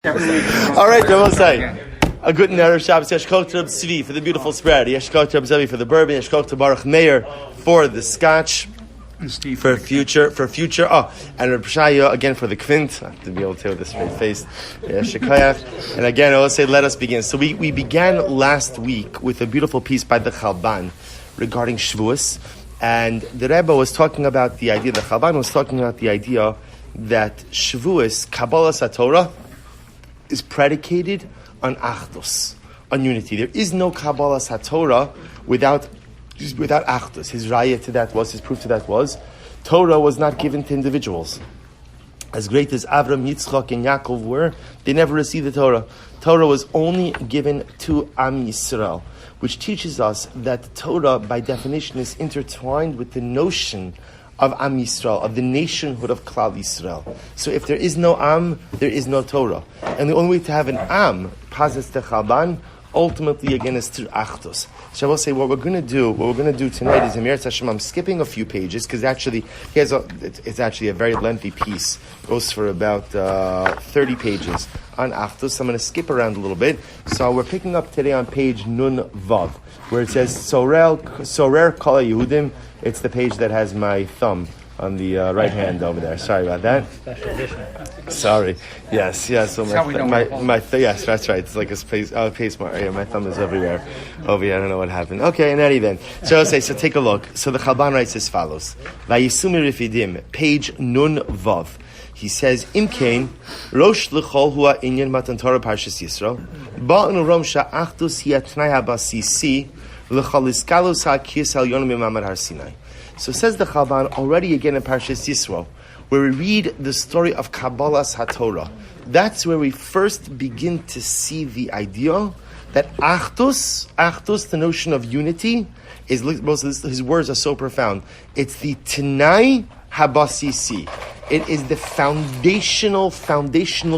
All right, Rabosai. A good Erev Shabbos. Yeshkot Reb Tzvi for the beautiful spread. Yeshkot Reb Zevi for the bourbon. Yeshkot Baruch Meir for the scotch. For future. Oh, and Reb Shaya again for the quint. I have to be able to say with a straight face. Shekayach. And again, I will say, let us begin. So we began last week with a beautiful piece by the Chalban regarding Shavuos, and the Rebbe was talking about the idea. The Chalban was talking about the idea that Shavuos, Kabbalah Satorah, is predicated on Achdus, on unity. There is no Kabbalah Satorah without Achdus. His raya to that was, his proof to that was, Torah was not given to individuals. As great as Avram, Yitzchak, and Yaakov were, they never received the Torah. Torah was only given to Am Yisrael, which teaches us that Torah, by definition, is intertwined with the notion of Am Yisrael, of the nationhood of Klal Yisrael. So if there is no Am, there is no Torah. And the only way to have an Am, Pazes te Chalban, ultimately again is through Achdus. So I will say what we're going to do tonight is Emir Hashem. I'm skipping a few pages because actually it's actually a very lengthy piece. It goes for about 30 pages on Achdus. I'm going to skip around a little bit. So we're picking up today on page Nun Vav, where it says Sorer Kol Yehudim. It's the page that has my thumb on the right hand over there. Sorry about that. Special edition. Sorry. Yes. So yes, that's right. It's like a space mark. Yeah, my thumb is everywhere. Over here, I don't know what happened. Okay, in any event. So take a look. So the Chalban writes as follows: Vayisumi Rifidim, page Nun Vav. He says, Imkain, Rosh L'chol Hua Inyan Matan Torah Parshas Yisro, Ba'anu Rom Sha'achdus Hiatnai HaBasisi, L'chol Iskalus HaKis Al Yonam Imamad Har Sinai. So says the Chalban already again in Parshas Yisro, where we read the story of Kabbalah HaTorah. That's where we first begin to see the idea that Achdus, the notion of unity, is, his words are so profound. It's the Tanai HaBasisi. It is the foundational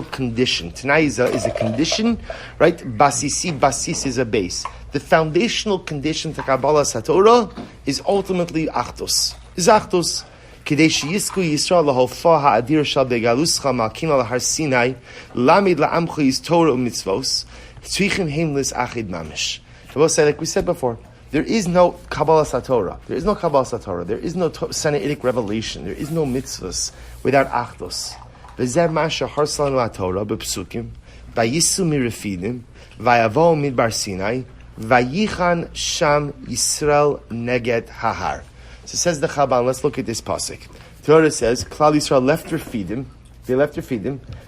condition. Tanai is a condition, right? Basis is a base. The foundational condition to Kabbalah Satorah is ultimately Achdus. Is Achdus. Kidei sheyizku Yisrael lahofa ha'adir shal begaluscha malkin al har Sinai lamid la'amchu yis Torah u'mitzvos tzrichim heim lis achid mamish. I will say, like we said before, there is no Kabbalah Satorah. There is no Kabbalah Satorah. There is no Sinaitic revelation. There is no mitzvahs without Achdus. V'zeh masha harsalanu ha'Torah b'psukim vayisu mirafidim vayavo midbar Sinai vayichan sham Yisrael neged hahar. So says the Chalban, let's look at this pasuk. Torah says, Klal Yisrael left Refidim,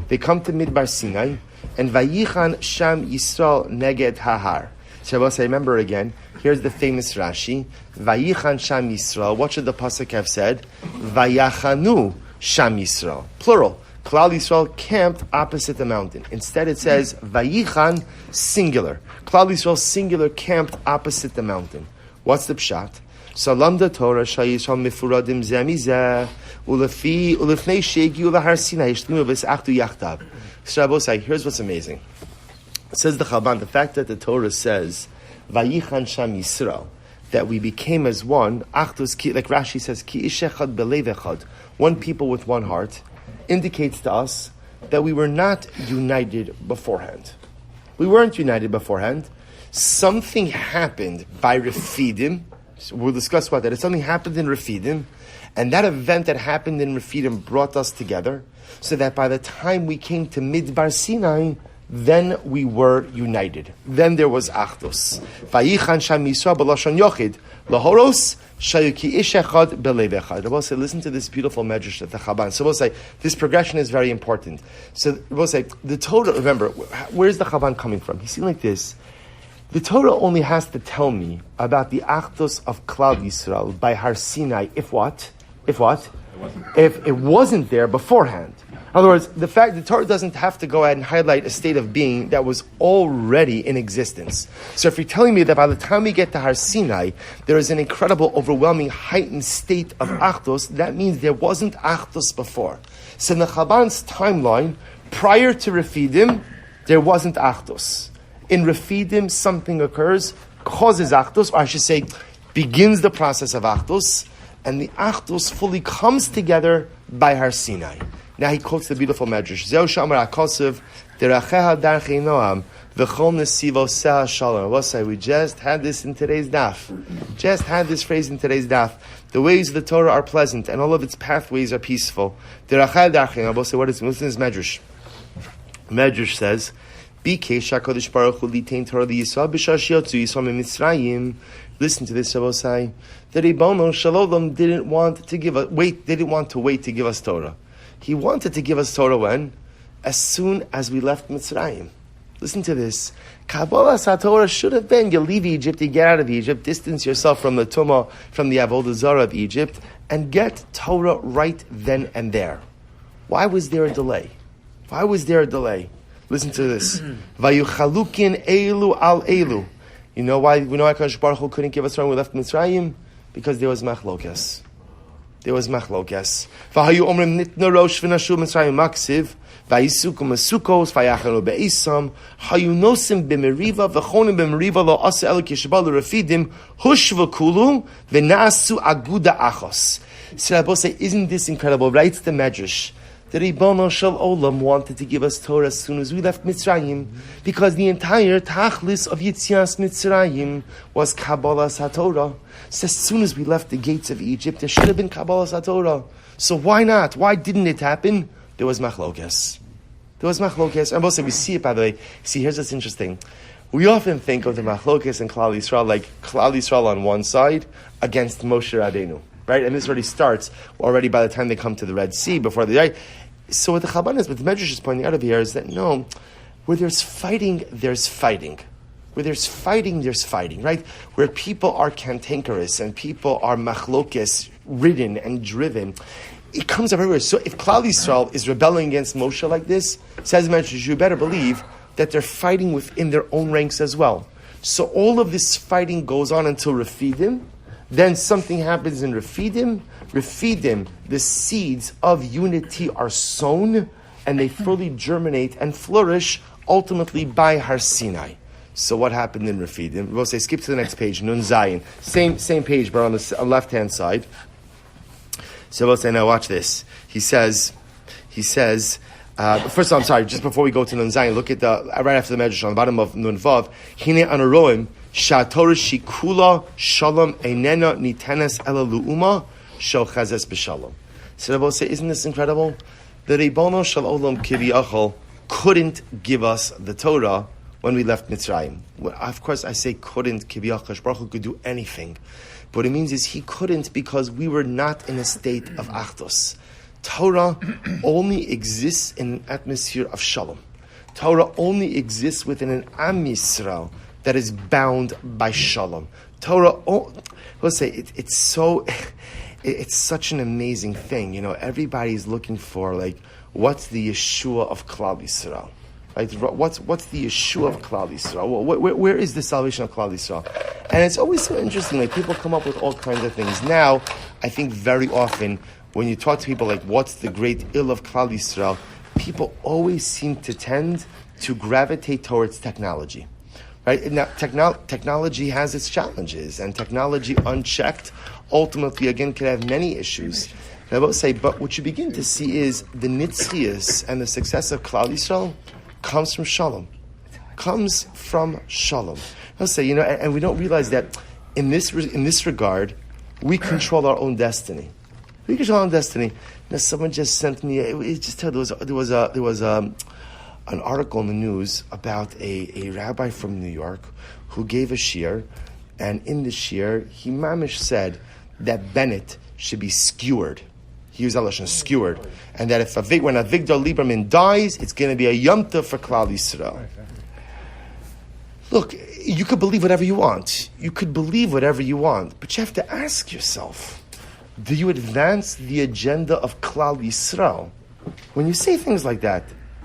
they come to Midbar Sinai, and vayichan sham Yisrael neged hahar. So I say, remember again, here's the famous Rashi, vayichan sham Yisrael, what should the pasuk have said? Vayachanu sham Yisrael, plural. Klal Yisrael camped opposite the mountain. Instead it says, vayichan, singular. Klal Yisrael, singular, camped opposite the mountain. What's the pshat? Salam da Torah shayishal mifuradim zemizeh ulefnei shegi ulahar Sinai yishlimu v'sachtu yachtav. So Rabosai, here's what's amazing. It says the Chalban, the fact that the Torah says vayichan sham Yisrael, that we became as one, achdus ki, like Rashi says, ki ish echad belev echad, one people with one heart, indicates to us that we were not united beforehand. We weren't united beforehand. Something happened by Refidim. We'll discuss about that. Something happened in Refidim, and that event that happened in Refidim brought us together, so that by the time we came to Midbar Sinai, then we were united. Then there was Achdus. Vayichan sham Yisrael b'lashon yochid lahoros shayuki ish echad belev echad. Rabbi say, listen to this beautiful medrash at the Chalban. So we'll say this progression is very important. So we'll say the Torah. Remember, where's the Chalban coming from? He's saying like this. The Torah only has to tell me about the Achdus of Klal Yisrael by Har Sinai, if it wasn't there beforehand. In other words, the fact the Torah doesn't have to go ahead and highlight a state of being that was already in existence. So if you're telling me that by the time we get to Har Sinai, there is an incredible, overwhelming, heightened state of Achdus, that means there wasn't Achdus before. So in the Chalban's timeline, prior to Refidim, there wasn't Achdus. In Refidim, something occurs, causes Achdus, or I should say, begins the process of Achdus, and the Achdus fully comes together by Har Sinai. Now he quotes the beautiful medrash. Zeu shamar hakosiv Deracheha darchei noam. V'chol nesivo seha shalom. We just had this in today's daf. Just had this phrase in today's daf. The ways of the Torah are pleasant, and all of its pathways are peaceful. Deracheha darchei noam. What is this Medrash? Medrash says, Bikesh HaKadosh Baruch Hu litain Torah liyisrael b'shar sheyotzu Yisrael miMitzrayim. Listen to this, Shabbosai. The Ribono Shalom didn't want to wait to give us Torah. He wanted to give us Torah when? As soon as we left Mitzrayim. Listen to this. Kabbalah Satorah should have been, you leave Egypt, you get out of Egypt, distance yourself from the Tumah, from the Avodah Zarah of Egypt, and get Torah right then and there. Why was there a delay? Listen to this. Vayuchalukin elu al elu. You know why HaKadosh Baruch Hu couldn't give us Torah when we left Mitzrayim? Because there was machlokas. V'hayu omrim nitna rosh v'nashu Mitzrayim maksiv. V'yisukum asukos v'yacharu be'isam. Hayu nosim b'meriva v'chonim b'meriva lo asa elu kishabal l'rafidim hushva kulu v'nasu aguda achos. So Rabbi say, isn't this incredible? Writes the Medrash. The Ribono Shel Olam wanted to give us Torah as soon as we left Mitzrayim, because the entire tachlis of Yitzias Mitzrayim was Kabbalah HaTorah. So as soon as we left the gates of Egypt, there should have been Kabbalah HaTorah. So why not? Why didn't it happen? There was machlokas. And also we see it, by the way. See, here's what's interesting. We often think of the machlokas and Klal Yisrael like Klal Yisrael on one side against Moshe Rabbeinu. Right? And this already starts by the time they come to the Red Sea, before they die. So what the Chalban is, what the Medrash is pointing out of here is that no, where there's fighting, there's fighting. Where there's fighting, there's fighting, right? Where people are cantankerous and people are machlokes ridden and driven, it comes everywhere. So if Klal Yisrael is rebelling against Moshe like this, says the Medrash, you better believe that they're fighting within their own ranks as well. So all of this fighting goes on until Refidim. Then something happens in Refidim. Refidim, the seeds of unity are sown, and they fully germinate and flourish, ultimately by Har Sinai. So what happened in Refidim? We'll say, skip to the next page, Nun Zayin. Same page, but on the left-hand side. So we'll say, now watch this. He says, first of all, I'm sorry, just before we go to Nun Zayin, look at right after the Medrash on the bottom of Nun Vav, Hine Anaroim, Shatorah Shikula Shalom Einena Nitenes Ela Lu'uma Shel Chazes B'Shalom. So Rabbi say, isn't this incredible? The Ribono Shel Olam Kiviyachol couldn't give us the Torah when we left Mitzrayim. Well, of course, I say couldn't. Kiviyachol Baruch Hu could do anything. But what it means is he couldn't because we were not in a state of Achdus. Torah only exists in an atmosphere of Shalom. Torah only exists within an Am Yisrael that is bound by Shalom. Torah, let's say, it's such an amazing thing. You know, everybody's looking for, like, what's the Yeshua of Klal Yisrael? Right? What's the Yeshua of Klal Yisrael? Where is the salvation of Klal Yisrael? And it's always so interesting. Like, people come up with all kinds of things. Now, I think very often, when you talk to people like, what's the great ill of Klal Yisrael? People always seem to tend to gravitate towards technology. Right? Now, technology has its challenges, and technology unchecked, ultimately, again, can have many issues. And I will say, but what you begin to see is the nitzchias and the success of Klal Yisrael comes from Shalom. I'll say, you know, and we don't realize that in this regard, we control our own destiny. Now, someone just sent me. There was an article in the news about a rabbi from New York who gave a shiur, and in the shiur, he mamish said that Bennett should be skewered. He used Elishon, skewered. And that when Avigdor Lieberman dies, it's going to be a Yom Tov for Klal Yisrael. Look, you could believe whatever you want. But you have to ask yourself, do you advance the agenda of Klal Yisrael? When you say things like that,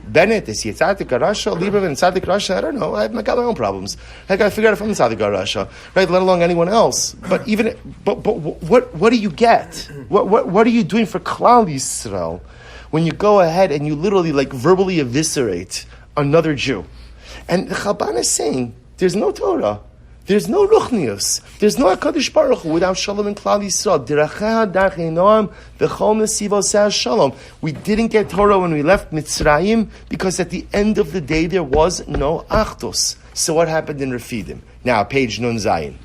Bennett, is he a tzaddik Rasha? Lieberman, tzaddik Rasha? I don't know. I've got my own problems. I got to figure out if I'm tzaddik Rasha, right? Let alone anyone else. But what do you get? What are you doing for Klal Yisrael when you go ahead and you literally verbally eviscerate another Jew? And the Chalban is saying there's no Torah. There's no ruchnius. There's no HaKadosh Baruch Hu without Shalom and Klal Yisrael. Diracheha darchei noam v'chol nesivo se'as Shalom. We didn't get Torah when we left Mitzrayim because at the end of the day there was no Achdus. So what happened in Refidim? Now, page Nun Zayin.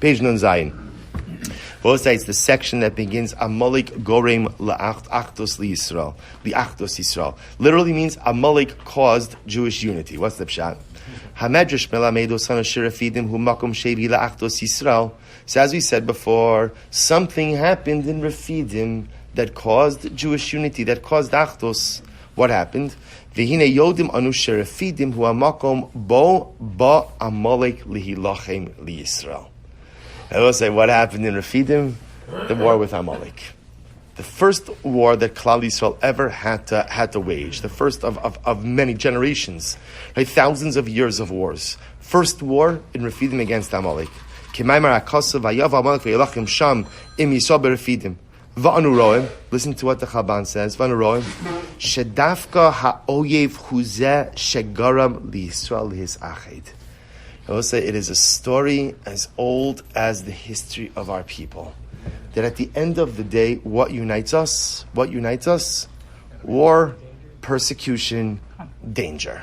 We'll say it's the section that begins Amalek Gorem La'Achdus Yisrael. Li'Achdus Yisrael. Literally means Amalek caused Jewish unity. What's the pshat? Hamedrash melamedo sana shirafidim hu makom shevi la'achdus Yisrael. So as we said before, something happened in Refidim that caused Jewish unity, that caused achdus. What happened? V'hine yodim anu shirafidim hu makom bo ba amalek lihilachem liYisrael. I will say what happened in Refidim, the war with Amalek. The first war that Klal Yisrael ever had to wage, the first of many generations, right? Thousands of years of wars. First war in Refidim against Amalek. Listen to what the Chalban says. Shedafka ha'oyev huzeh shegaram liYisrael his ached. I will say it is a story as old as the history of our people. That at the end of the day, what unites us? What unites us? War, persecution, danger.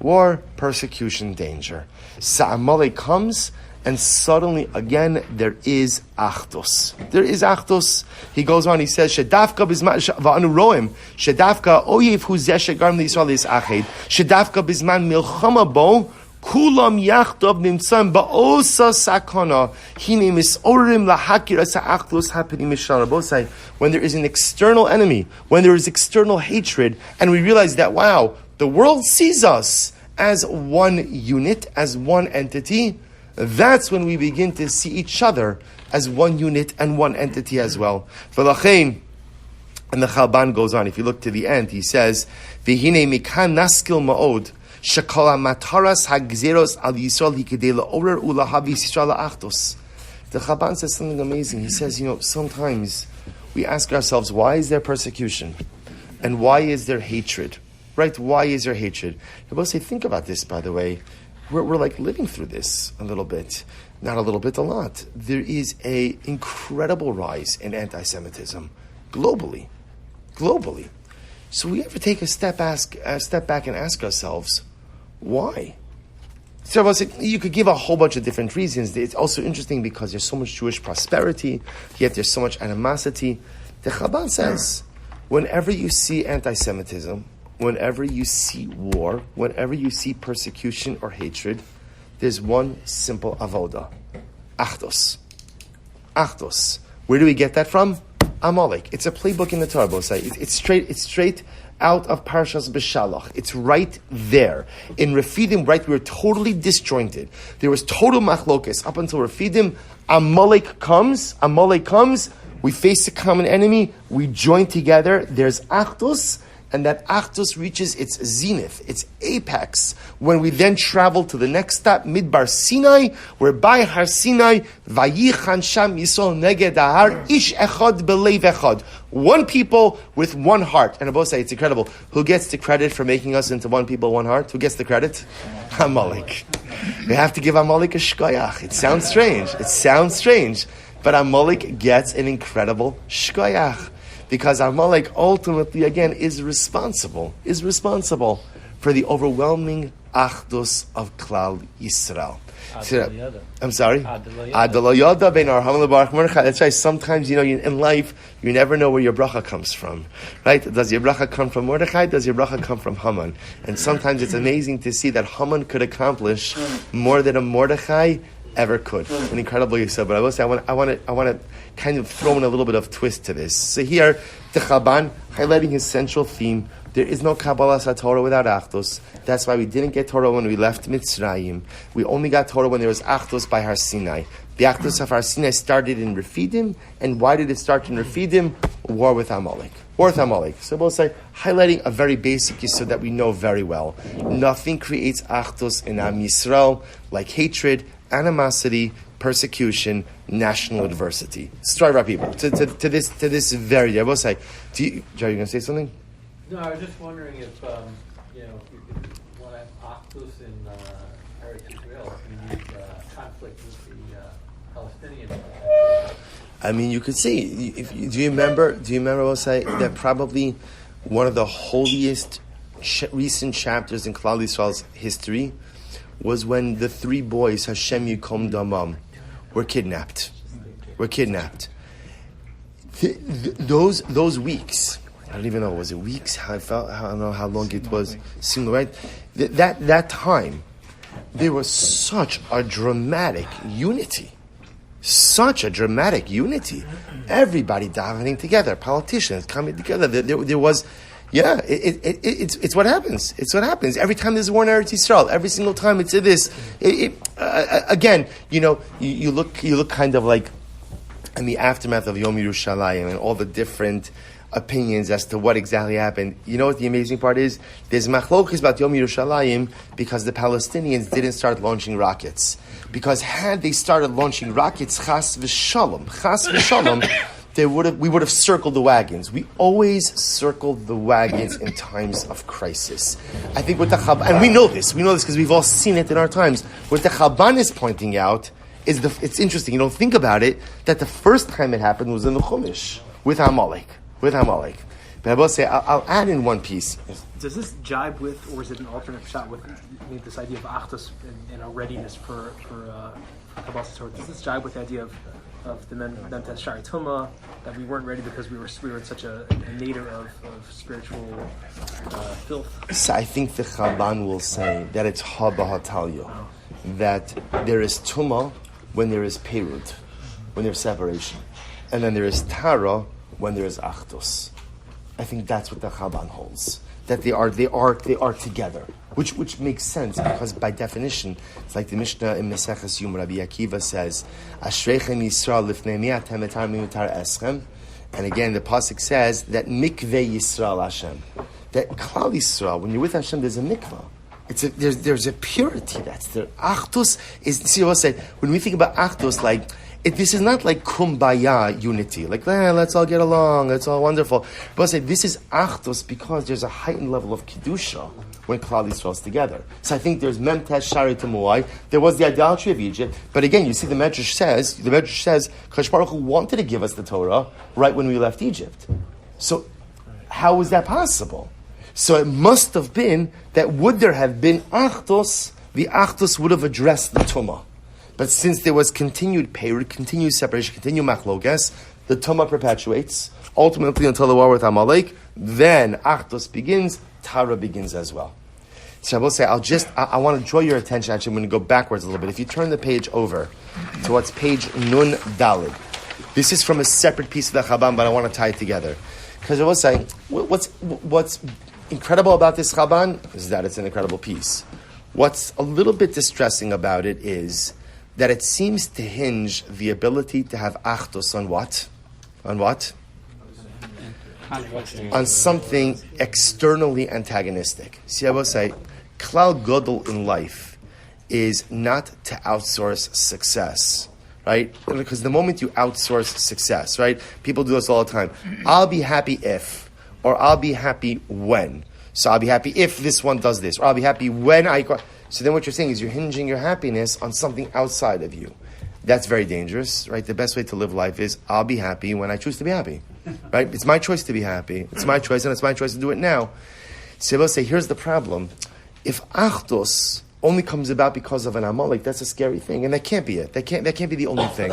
War, persecution, danger. Sa'amalek comes, and suddenly again there is achdus. There is achdus. He goes on. He says, "Shedafka bizman va'anu roim. Shedafka oyev hu zeh shegarm liYisrael is ached. Shedafka bizman milchama bo." Kulam yachdav nimtzam ba'osa sakana hine misorim lahakir asa achdus happening mishana. Both say when there is an external enemy, when there is external hatred, and we realize that wow, the world sees us as one unit, as one entity. That's when we begin to see each other as one unit and one entity as well. V'lachein, and the Chalban goes on. If you look to the end, he says, "V'hine mikan naskil ma'od." Shakala mataras hagzeros al Yisrael hikadei la'orer ulahavi Yisrael la'achdus. The Chalban says something amazing. He says, sometimes we ask ourselves, why is there persecution? And why is there hatred? Right? Why is there hatred? I will say, think about this, by the way. We're like living through this a little bit. Not a little bit, a lot. There is a incredible rise in anti-Semitism globally. So we ever take a step back and ask ourselves, why? So you could give a whole bunch of different reasons. It's also interesting because there's so much Jewish prosperity, yet there's so much animosity. The Chalban says, whenever you see anti-Semitism, whenever you see war, whenever you see persecution or hatred, there's one simple avoda. Achdus. Where do we get that from? Amalek. It's a playbook in the Torah. It's straight out of Parshas B'Shalach. It's right there. In Refidim, right, we were totally disjointed. There was total machlokes. Up until Refidim, Amalek comes, we face a common enemy, we join together, there's Achdus, and that Achdus reaches its zenith, its apex, when we then travel to the next step, Midbar Sinai, where by Har Sinai, Vayichan Sham Yisrael Neged Ahar, Ish Echad Belev Echad. One people with one heart. And Abba say, it's incredible. Who gets the credit for making us into one people, one heart? Who gets the credit? Amalek. We have to give Amalek a shkoyach. It sounds strange. But Amalek gets an incredible shkoyach. Because Amalek ultimately, again, is responsible for the overwhelming achdus of Klal Yisrael. I'm sorry? That's right. Sometimes, in life, you never know where your bracha comes from. Right? Does your bracha come from Mordechai? Does your bracha come from Haman? And sometimes it's amazing to see that Haman could accomplish more than a Mordechai ever could. An incredible Yisrael. But I will say, I want to kind of throw in a little bit of twist to this. So here, the Chalban, highlighting his central theme, there is no Kabbalah Torah without Achdus. That's why we didn't get Torah when we left Mitzrayim. We only got Torah when there was Achdus by Har Sinai. The Achdus of Har Sinai started in Refidim, and why did it start in Refidim? War with Amalek. So we'll say, highlighting a very basic issue that we know very well. Nothing creates Achdus in Am Yisrael like hatred, animosity, persecution, national adversity. Strive our people to this very day. I will say, Joe, you going to say something? No, I was just wondering if you could want to Achdus in heritage will conflict with the Palestinian. I mean, you could see. Do you remember? We'll say that probably one of the holiest recent chapters in Klal Yisrael's history was when the three boys Hashem Yikom Damam were kidnapped. Those weeks. I don't even know. Was it weeks? I don't know how long it was. Right? That time, there was such a dramatic unity. Everybody davening together, politicians coming together. There was, it's what happens. It's what happens every time there's a war in Eretz Yisrael. Every single time it's this. Again, you look kind of like in the aftermath of Yom Yerushalayim and all the different opinions as to what exactly happened. You know what the amazing part is? There's machlokas about Yom Yerushalayim because the Palestinians didn't start launching rockets. Because had they started launching rockets, chas v'shalom, we would have circled the wagons. We always circled the wagons in times of crisis. I think with the Chalban, and we know this because we've all seen it in our times. What the Chalban is pointing out is it's interesting. You don't think about it, that the first time it happened was in the Chumash with Amalek. But I will say, I'll add in one piece. Does this jibe with, or is it an alternate shot with this idea of achdus and a readiness for Kabbalah Torah? Does this jibe with the idea of the Memtes Shari Tumah, that we weren't ready because we were in such a nadir of spiritual filth? So I think the Chalban will say that it's ha b'hatalyo, that there is Tumah when there is Perud, when there's separation, and then there is Tara when there is Achdus. I think that's what the Chalban holds. That they are together, which makes sense because by definition, it's like the Mishnah in Meseches Yom Rabbi Akiva says, "Ashreichem Yisrael lifnei mi atem etar miutar eschem," and again the pasuk says that mikveh Yisrael Hashem, that Klal Yisrael, when you're with Hashem, there's a mikveh. There's a purity that's there. Achdus is. See what I say? When we think about Achdus, this is not like kumbaya unity, let's all get along, it's all wonderful. But I say this is achdus because there's a heightened level of kedusha when Klal Yisrael is together. So I think there's memtesh shari temuai. There was the idolatry of Egypt, but again, you see the Medrash says, Kadosh Baruch Hu wanted to give us the Torah right when we left Egypt. So how was that possible? So it must have been that would there have been achdus, the achdus would have addressed the tumah. But since there was continued period, continued separation, continued machlokas, the Tumah perpetuates, ultimately until the war with Amalek, then Achdus begins, Tara begins as well. So I will say, I want to draw your attention, actually, I'm going to go backwards a little bit. If you turn the page over to what's page Nun Dalid, this is from a separate piece of the Chalban, but I want to tie it together. Because I will say, what's incredible about this Chalban is that it's an incredible piece. What's a little bit distressing about it is that it seems to hinge the ability to have achdus on what? On what? On something externally antagonistic. See, I will say, klal gadol in life is not to outsource success, right? Because the moment you outsource success, right? People do this all the time. I'll be happy if, or I'll be happy when. So I'll be happy if this one does this, or I'll be happy when I... So then what you're saying is you're hinging your happiness on something outside of you. That's very dangerous, right? The best way to live life is I'll be happy when I choose to be happy, right? It's my choice to be happy. It's my choice, and it's my choice to do it now. So we'll say, here's the problem. If Achdus only comes about because of an Amalek, that's a scary thing, and that can't be it. That can't be the only thing.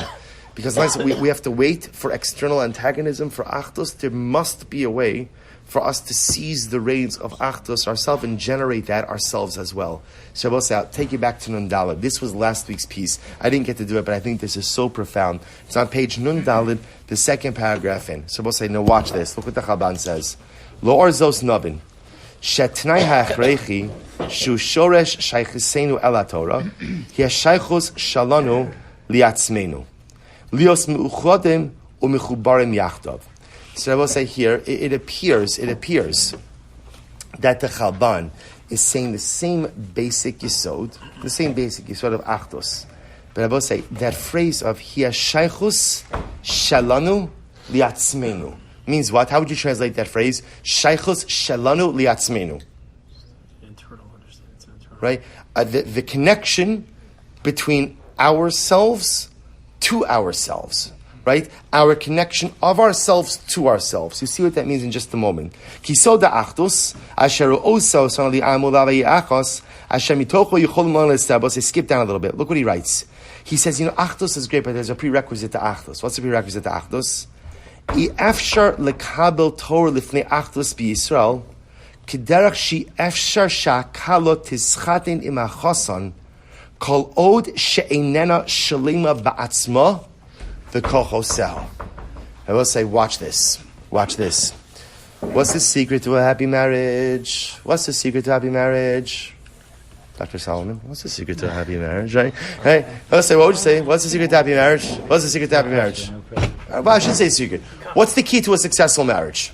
Because we have to wait for external antagonism for Achdus. There must be a way for us to seize the reins of Achdus ourselves and generate that ourselves as well. So I will say, I'll take you back to Nun Daled. This was last week's piece. I didn't get to do it, but I think this is so profound. It's on page Nun Daled, the second paragraph in. So we'll say, no, watch this. Look what the Chalban says. Lo orzos novin, shetnai ha'achreichi, shu shoresh shaichisenu el HaTorah, hi ha'shaichus shalanu liatzmenu, lios meuchodim umechubarim yachdav. So I will say here, it appears that the Chalban is saying the same basic yesod of Achdus. But I will say, that phrase of Hi ha'shaychus shalanu liatzmenu means what? How would you translate that phrase? Shaychus shalanu liatzmenu. Internal understanding. right? The connection between ourselves to ourselves, right? Our connection of ourselves to ourselves. You see what that means in just a moment. Kisoda achdus, asher osa sonali amulavi achos, asher mitocho yichol mon lestabos. I skip down a little bit. Look what he writes. He says, achdus is great, but there's a prerequisite to achdus. What's the prerequisite to achdus? Efshar lekabel Torah lifnei achdus b'Yisrael, k'derach shi efshar sha'kalot tischatin im achoson, kol od she'einena shalima ba'atzma, the kochosel. I will say, watch this. Watch this. What's the secret to a happy marriage? What's the secret to a happy marriage? Dr. Solomon, what's the secret to a happy marriage, right? Hey, let's say, what would you say? What's the secret to happy marriage? What's the secret to happy marriage? Well, I shouldn't say secret. What's the key to a successful marriage?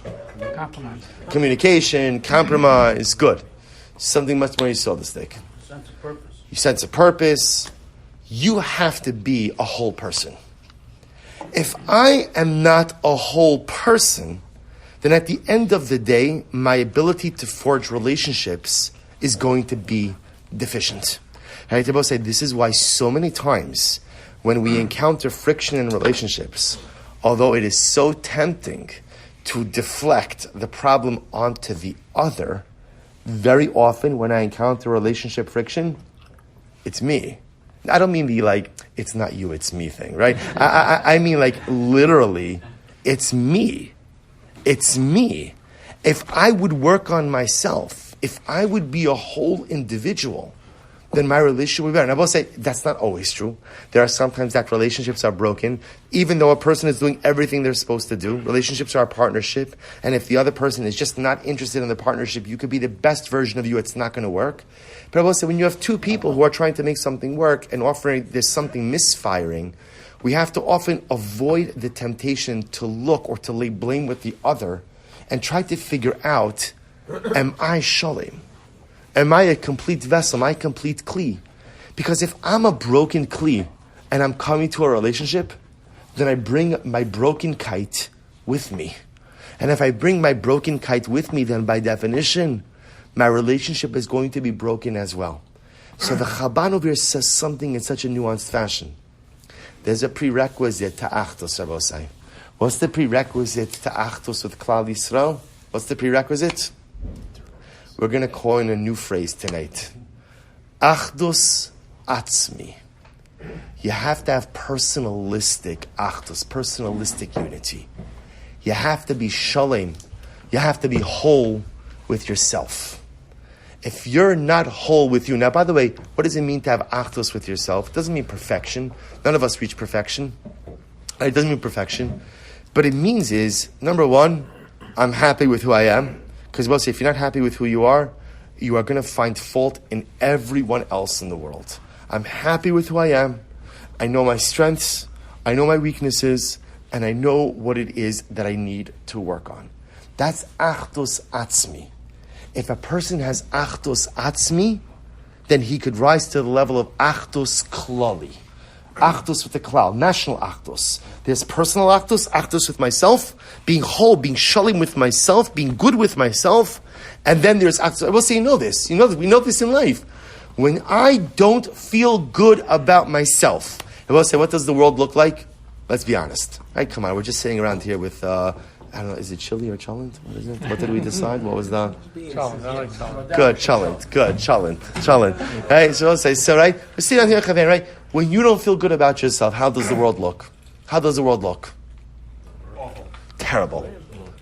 Compromise. Communication, compromise, good. Something much more stick. Sense of purpose. Your sense of purpose. You have to be a whole person. If I am not a whole person, then at the end of the day, my ability to forge relationships is going to be deficient. I both say this is why so many times when we encounter friction in relationships, although it is so tempting to deflect the problem onto the other, very often when I encounter relationship friction, it's me. I don't mean the it's not you, it's me thing, right? I mean literally, it's me. It's me. If I would work on myself, if I would be a whole individual, then my relationship would be better. And I will say, that's not always true. There are sometimes that relationships are broken, even though a person is doing everything they're supposed to do. Relationships are a partnership, and if the other person is just not interested in the partnership, you could be the best version of you, it's not going to work. But I will say, when you have two people who are trying to make something work and offering there's something misfiring, we have to often avoid the temptation to look or to lay blame with the other and try to figure out, am I shalom? Am I a complete vessel? Am I a complete kli? Because if I'm a broken kli and I'm coming to a relationship, then I bring my broken kite with me. And if I bring my broken kite with me, then by definition, my relationship is going to be broken as well. So the Chalban over here says something in such a nuanced fashion. There's a prerequisite to achdus, Rabosai. What's the prerequisite to achdus with Klal Yisrael? What's the prerequisite? We're going to coin a new phrase tonight. Achdus atzmi. You have to have personalistic achdus, personalistic unity. You have to be shalom. You have to be whole with yourself. If you're not whole with you, now by the way, what does it mean to have achdus with yourself? It doesn't mean perfection. None of us reach perfection. It doesn't mean perfection. But it means is, number one, I'm happy with who I am. Because mostly, if you're not happy with who you are going to find fault in everyone else in the world. I'm happy with who I am. I know my strengths. I know my weaknesses. And I know what it is that I need to work on. That's achdus atzmi. If a person has achdus atzmi, then he could rise to the level of achdus klali. Achdus with the klal, national achdus. There's personal achdus with myself, being whole, being shalom with myself, being good with myself, and then there's achdus. I will say, we know this in life. When I don't feel good about myself, I will say, what does the world look like? Let's be honest. Right? Come on, we're just sitting around here with, I don't know, is it chili or chalent? What is it? What did we decide? What was the? Chalban. I like Chalban. Good, chalent. Right? So I'll say, right? We're sitting down here, right? When you don't feel good about yourself, how does the world look? How does the world look? Awful. Terrible.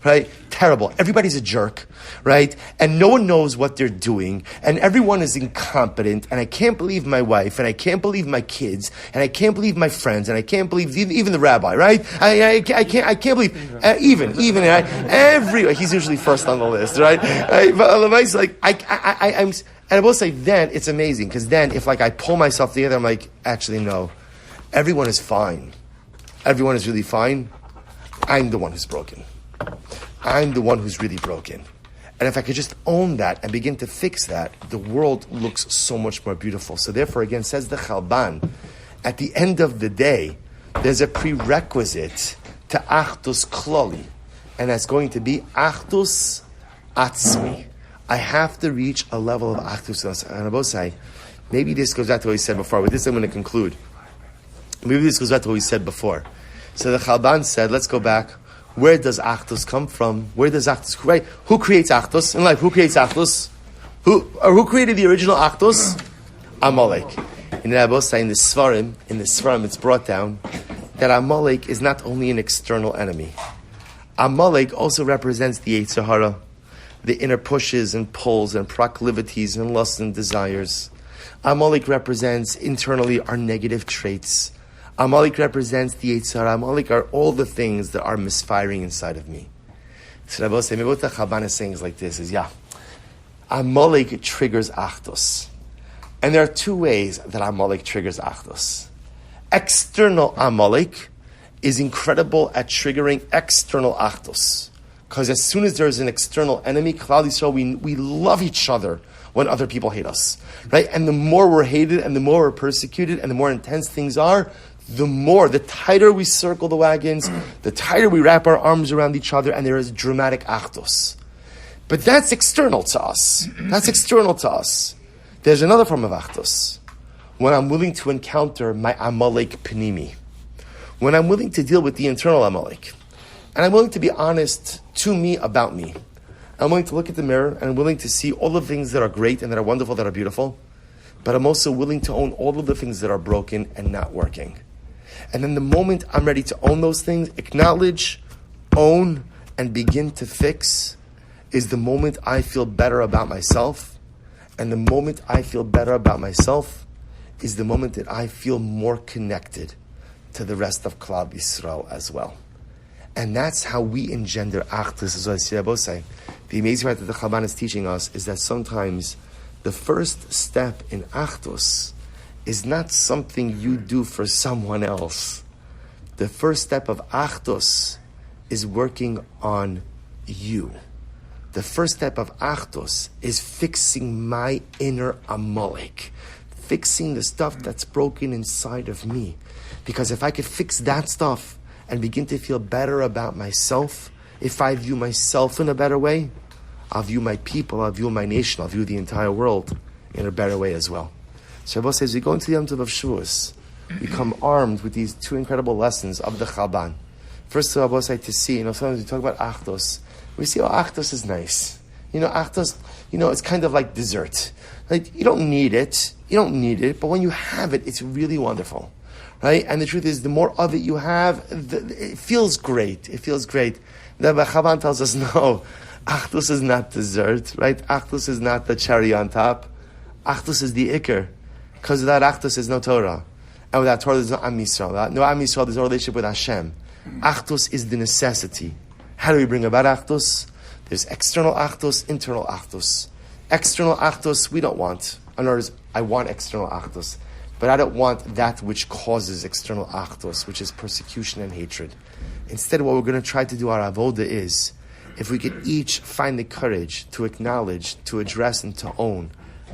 Right? Terrible. Everybody's a jerk, right? And no one knows what they're doing, and everyone is incompetent, and I can't believe my wife, and I can't believe my kids, and I can't believe my friends, and I can't believe even the rabbi, right? I can't believe even he's usually first on the list, right? But I'm. And I will say then it's amazing because then if I pull myself together, I'm like, actually no, everyone is fine. Everyone is really fine. I'm the one who's broken. I'm the one who's really broken. And if I could just own that and begin to fix that, the world looks so much more beautiful. So therefore, again, says the Chalban, at the end of the day, there's a prerequisite to achdus klali, and that's going to be achdus atzmi. I have to reach a level of achdus. And Abosai, maybe this goes back to what we said before. With this, I'm going to conclude. Maybe this goes back to what we said before. So the Chalban said, let's go back. Where does achdus come from? Where does achdus, right? Who creates achdus in life? Who creates achdus? Who created the original achdus? Amalek. In the Abosai, in the Svarim, it's brought down that Amalek is not only an external enemy. Amalek also represents the Yetzer Hara, the inner pushes and pulls and proclivities and lusts and desires. Amalek represents internally our negative traits. Amalek represents the Yetzer Hara. Amalek are all the things that are misfiring inside of me. So Rabbi say, maybe what the Chalban is saying is like this, is Amalek triggers achdus. And there are two ways that Amalek triggers achdus. External Amalek is incredible at triggering external achdus. Because as soon as there is an external enemy, Klal Yisrael, we love each other when other people hate us. Right? And the more we're hated and the more we're persecuted and the more intense things are, the tighter we circle the wagons, the tighter we wrap our arms around each other, and there is dramatic achdus. But that's external to us. There's another form of achdus. When I'm willing to encounter my Amalek Panimi. When I'm willing to deal with the internal Amalek. And I'm willing to be honest to me about me. I'm willing to look at the mirror and I'm willing to see all the things that are great and that are wonderful, that are beautiful. But I'm also willing to own all of the things that are broken and not working. And then the moment I'm ready to own those things, acknowledge, own, and begin to fix, is the moment I feel better about myself. And the moment I feel better about myself is the moment that I feel more connected to the rest of Klal Yisrael as well. And that's how we engender achdus, as I see Rabbi say. The amazing part that the Chalban is teaching us is that sometimes the first step in achdus is not something you do for someone else. The first step of achdus is working on you. The first step of achdus is fixing my inner Amalek, fixing the stuff that's broken inside of me. Because if I could fix that stuff and begin to feel better about myself, if I view myself in a better way, I'll view my people, I'll view my nation, I'll view the entire world in a better way as well. So Rabbi says, we go into the Yom Tov of Shavuos, we come armed with these two incredible lessons of the Chalban. First, Rabbi says, to see, sometimes we talk about achdus. We see, achdus is nice. Achdus, it's kind of like dessert. Like, you don't need it, but when you have it, it's really wonderful. Right? And the truth is, the more of it you have, it feels great. The Chalban tells us, no, achdus is not dessert, right? Achdus is not the cherry on top. Achdus is the ikr. Because without achdus, there's no Torah. And without Torah, there's no Am Yisrael. Without no Am Yisrael, there's no relationship with Hashem. Achdus is the necessity. How do we bring about achdus? There's external achdus, internal achdus. External achdus, we don't want. In other words, I want external achdus. But I don't want that which causes external achdus, which is persecution and hatred. Instead, what we're going to try to do, our avoda, is, if we could each find the courage to acknowledge, to address, and to own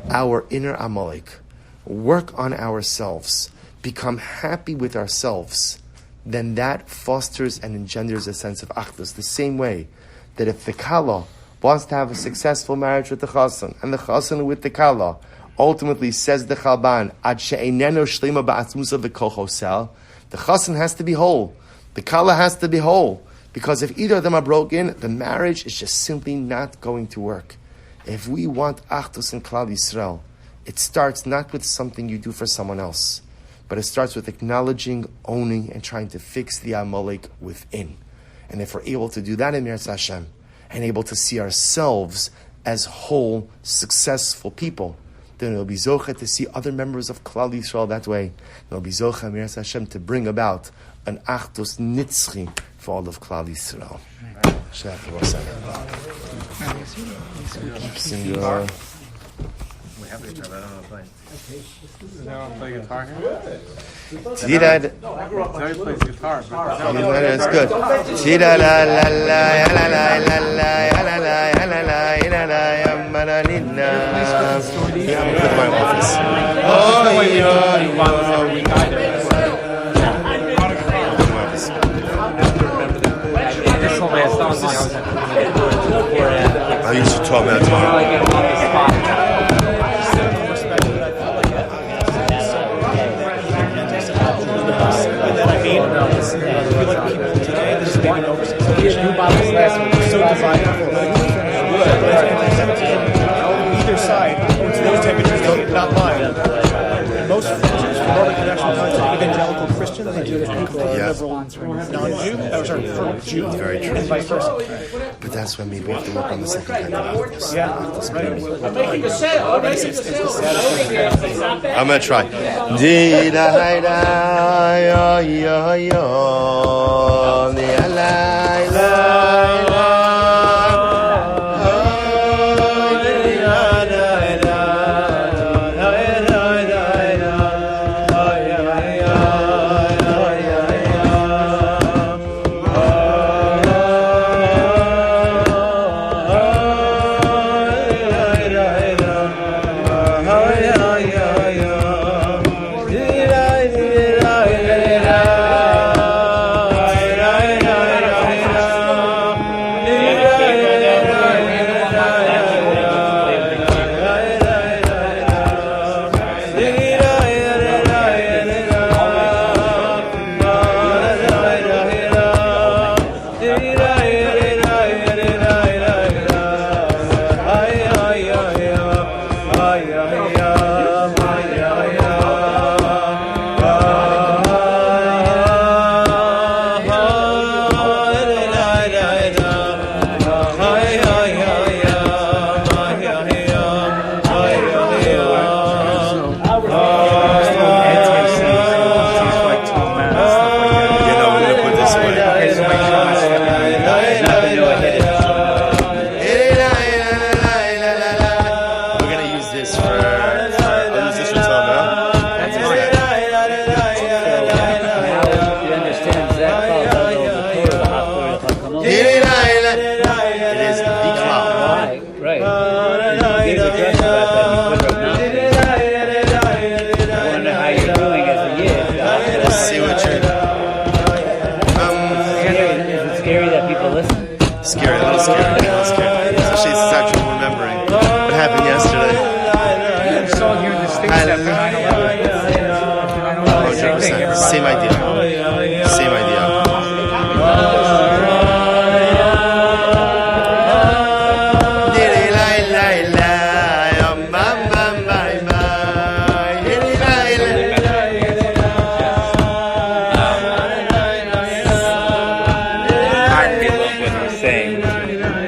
our inner Amalek, work on ourselves, become happy with ourselves, then that fosters and engenders a sense of achdus. The same way that if the kala wants to have a successful marriage with the chassan, and the chassan with the kala, ultimately says the Chalban, Ad she'eineno shlema ba'atzmusa v'kol chosel, the chassan has to be whole, the kala has to be whole, because if either of them are broken, the marriage is just simply not going to work. If we want achdus in Klal Yisrael, it starts not with something you do for someone else, but it starts with acknowledging, owning, and trying to fix the Amalek within. And if we're able to do that in Miras Hashem, and able to see ourselves as whole, successful people, then it'll be zocha to see other members of Klal Yisrael that way. It'll be zocha, Miras Hashem, to bring about an achdus nitzchi for all of Klal Yisrael. We have each other, I don't know playing. Does anyone play guitar here? Terry plays guitar. That's good. Tira la la la la la la la la la la la my office. I used to talk about tomorrow. distinction they do to people non-Jew, for Jew, very true. and vice versa. But that's when maybe we have to work on the second kind of Achdus. I'm making a sale. I'm gonna try. Di